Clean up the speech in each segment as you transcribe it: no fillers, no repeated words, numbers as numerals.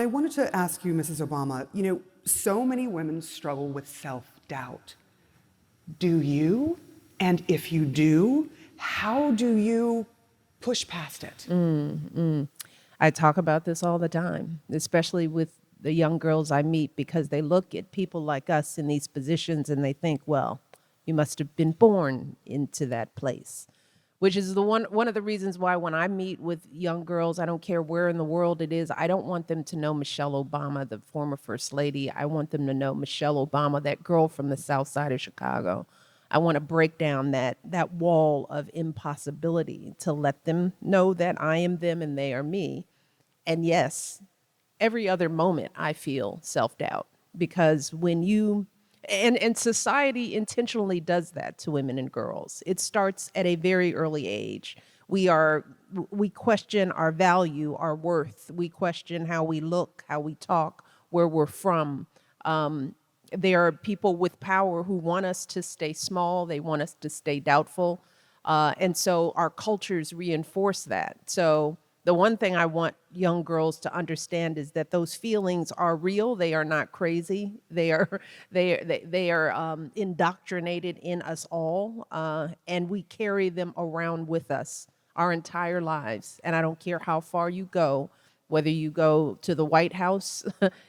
I wanted to ask you, Mrs. Obama, so many women struggle with self-doubt. Do you? And if you do, how do you push past it? I talk about this all the time, especially with the young girls I meet, because they look at people like us in these positions and they think, well, you must have been born into that place, which is one of the reasons why when I meet with young girls, I don't care where in the world it is, I don't want them to know Michelle Obama, the former first lady. I want them to know Michelle Obama, that girl from the south side of Chicago. I want to break down that wall of impossibility to let them know that I am them and they are me. And yes, every other moment I feel self-doubt, because when you and society intentionally does that to women and girls. It starts at a very early age. We question our value, our worth. We question how we look, how we talk, where we're from. There are people with power who want us to stay small. They want us to stay doubtful. And so our cultures reinforce that. So the one thing I want young girls to understand is that those feelings are real. They are not crazy. They are indoctrinated in us all, and we carry them around with us our entire lives. And I don't care how far you go, whether you go to the White House,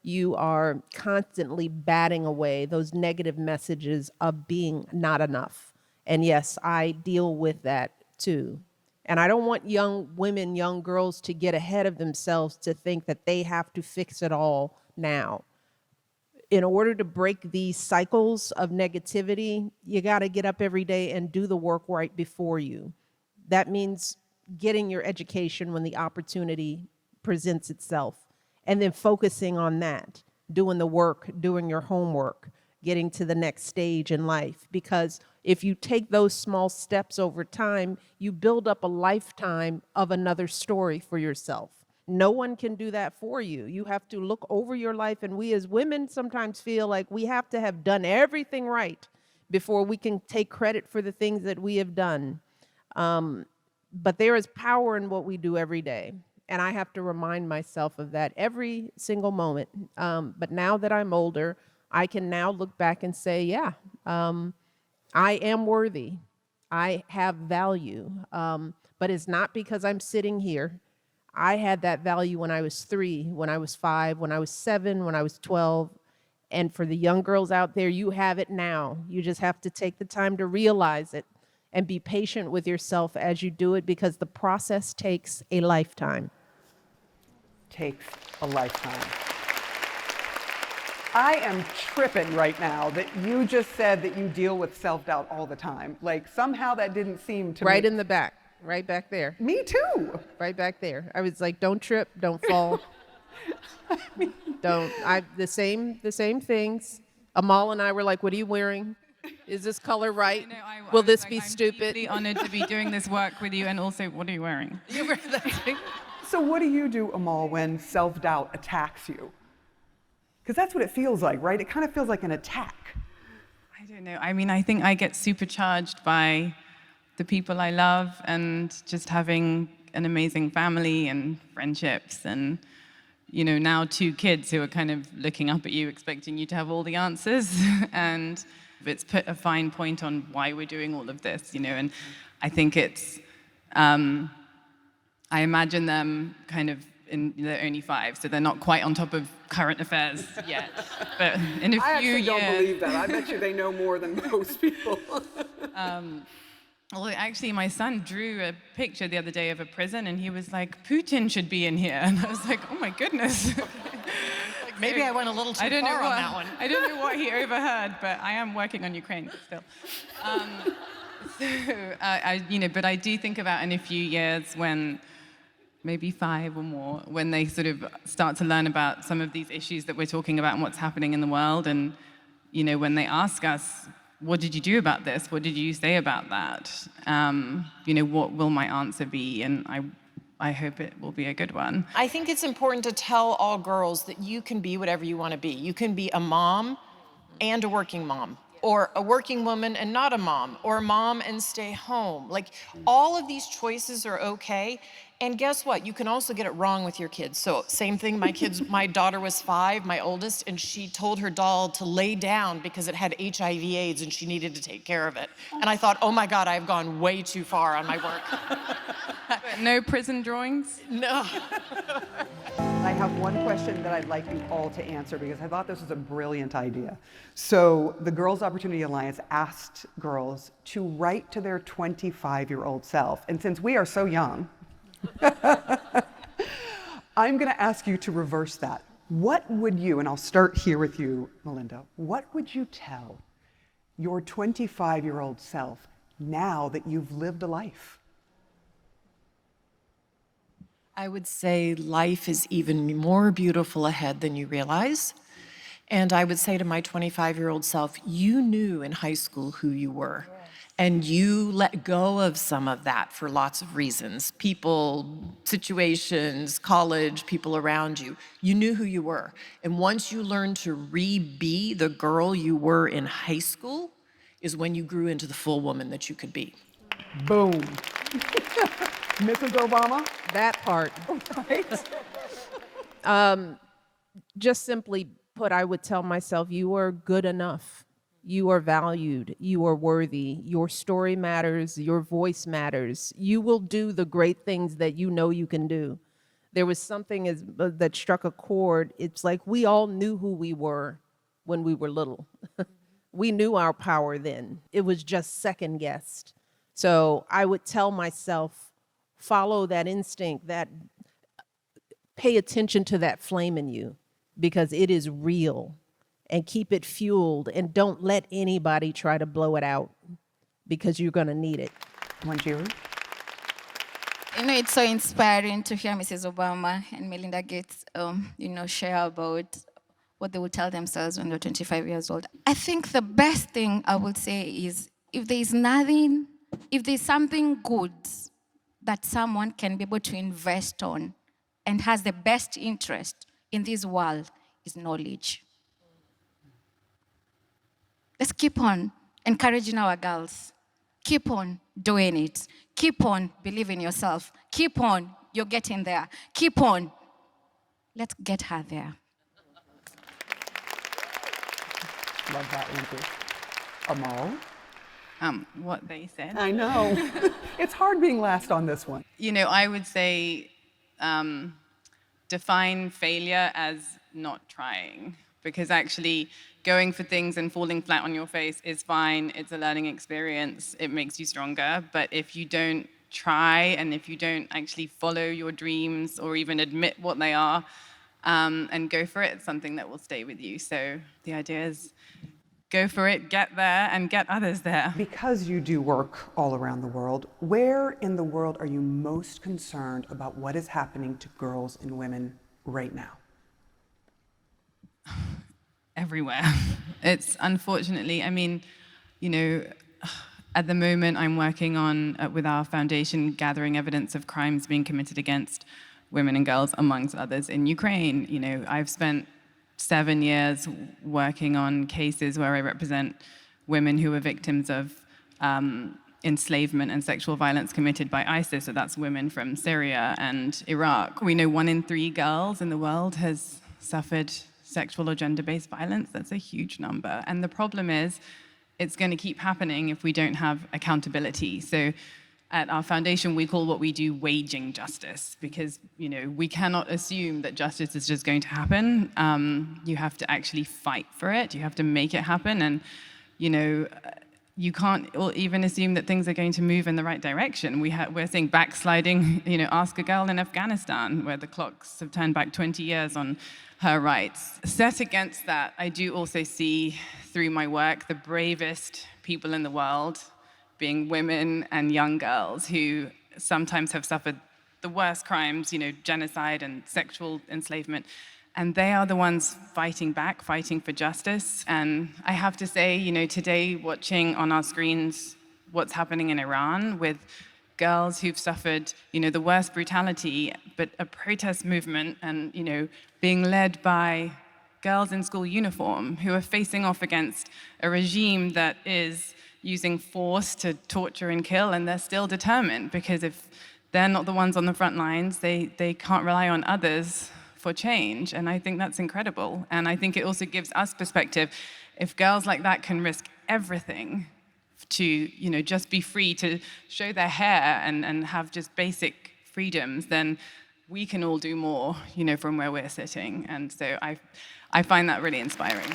you are constantly batting away those negative messages of being not enough. And yes, I deal with that too. And I don't want young women, young girls to get ahead of themselves to think that they have to fix it all now. In order to break these cycles of negativity, you got to get up every day and do the work right before you. That means getting your education when the opportunity presents itself, and then focusing on that, doing the work, doing your homework, getting to the next stage in life. Because if you take those small steps over time, you build up a lifetime of another story for yourself. No one can do that for you. You have to look over your life, and we as women sometimes feel like we have to have done everything right before we can take credit for the things that we have done. But there is power in what we do every day. And I have to remind myself of that every single moment. But now that I'm older, I can now look back and say, yeah, I am worthy. I have value. But it's not because I'm sitting here. I had that value when I was 3, when I was 5, when I was 7, when I was 12. And for the young girls out there, you have it now. You just have to take the time to realize it and be patient with yourself as you do it, because the process takes a lifetime. Takes a lifetime. I am tripping right now that you just said that you deal with self-doubt all the time. Like, somehow that didn't seem to Right in the back, right back there. Me too. Right back there. I was like, don't trip, don't fall. The same things. Amal and I were like, what are you wearing? Is this color right? Will this be stupid? I'm really honored to be doing this work with you, and also, what are you wearing? So what do you do, Amal, when self-doubt attacks you? Because that's what it feels like, right? It kind of feels like an attack. I don't know. I mean, I think I get supercharged by the people I love and just having an amazing family and friendships, and now 2 kids who are kind of looking up at you, expecting you to have all the answers. And it's put a fine point on why we're doing all of this, and I think it's, I imagine them kind of, they're only 5, so they're not quite on top of current affairs yet. But in a few years... I actually don't believe that. I bet you they know more than most people. Well, actually, my son drew a picture the other day of a prison, and he was like, Putin should be in here. And I was like, oh my goodness. Maybe I went a little too far on that one. I don't know what he overheard, but I am working on Ukraine still. But I do think about in a few years when, maybe 5 or more, when they sort of start to learn about some of these issues that we're talking about and what's happening in the world, and when they ask us, what did you do about this? What did you say about that? What will my answer be? And I hope it will be a good one. I think it's important to tell all girls that you can be whatever you want to be. You can be a mom and a working mom. or a working woman and not a mom, or a mom and stay home. Like, all of these choices are okay. And guess what? You can also get it wrong with your kids. So same thing, my daughter was 5, my oldest, and she told her doll to lay down because it had HIV/AIDS and she needed to take care of it. And I thought, oh my God, I've gone way too far on my work. But no prison drawings? No. I have one question that I'd like you all to answer because I thought this was a brilliant idea. So the Girls Opportunity Alliance asked girls to write to their 25-year-old self. And since we are so young, I'm going to ask you to reverse that. What would you, and I'll start here with you, Melinda, what would you tell your 25-year-old self now that you've lived a life? I would say life is even more beautiful ahead than you realize. And I would say to my 25-year-old self, you knew in high school who you were. And you let go of some of that for lots of reasons. People, situations, college, people around you. You knew who you were. And once you learned to re-be the girl you were in high school is when you grew into the full woman that you could be. Boom. Mrs. Obama? That part. Right? Just simply put, I would tell myself, you are good enough. You are valued. You are worthy. Your story matters. Your voice matters. You will do the great things that you know you can do. There was something that struck a chord. It's like we all knew who we were when we were little. We knew our power then. It was just second guessed. So I would tell myself, follow that instinct, that pay attention to that flame in you because it is real. And keep it fueled, and don't let anybody try to blow it out because you're going to need it. Wanjiru? You know, it's so inspiring to hear Mrs. Obama and Melinda Gates, share about what they would tell themselves when they're 25 years old. I think the best thing I would say is if there's something good that someone can be able to invest on and has the best interest in this world is knowledge. Let's keep on encouraging our girls. Keep on doing it. Keep on believing yourself. Keep on, you're getting there. Keep on. Let's get her there. Love that answer. Amal? What they said. I know. It's hard being last on this one. You know, I would say define failure as not trying, because actually going for things and falling flat on your face is fine. It's a learning experience. It makes you stronger. But if you don't try and if you don't actually follow your dreams or even admit what they are and go for it, it's something that will stay with you. So the idea is go for it, get there, and get others there. Because you do work all around the world, where in the world are you most concerned about what is happening to girls and women right now? Everywhere. It's unfortunately, I mean, you know, at the moment I'm working on, with our foundation, gathering evidence of crimes being committed against women and girls, amongst others, in Ukraine. You know, I've spent 7 years working on cases where I represent women who were victims of enslavement and sexual violence committed by ISIS, so that's women from Syria and Iraq. We know 1 in 3 girls in the world has suffered sexual or gender-based violence. That's a huge number. And the problem is, it's going to keep happening if we don't have accountability. So at our foundation, we call what we do waging justice, because, you know, we cannot assume that justice is just going to happen. You have to actually fight for it. You have to make it happen. And, you know, you can't even assume that things are going to move in the right direction. We're seeing backsliding. You know, ask a girl in Afghanistan, where the clocks have turned back 20 years on her rights. Set against that, I do also see through my work the bravest people in the world being women and young girls who sometimes have suffered the worst crimes, you know, genocide and sexual enslavement. And they are the ones fighting back, fighting for justice. And I have to say, you know, today watching on our screens what's happening in Iran with girls who've suffered, you know, the worst brutality, but a protest movement and, you know, being led by girls in school uniform who are facing off against a regime that is using force to torture and kill, and they're still determined, because if they're not the ones on the front lines, they can't rely on others for change. And I think that's incredible. And I think it also gives us perspective. If girls like that can risk everything to, you know, just be free to show their hair and have just basic freedoms, then we can all do more, you know, from where we're sitting. And so I find that really inspiring.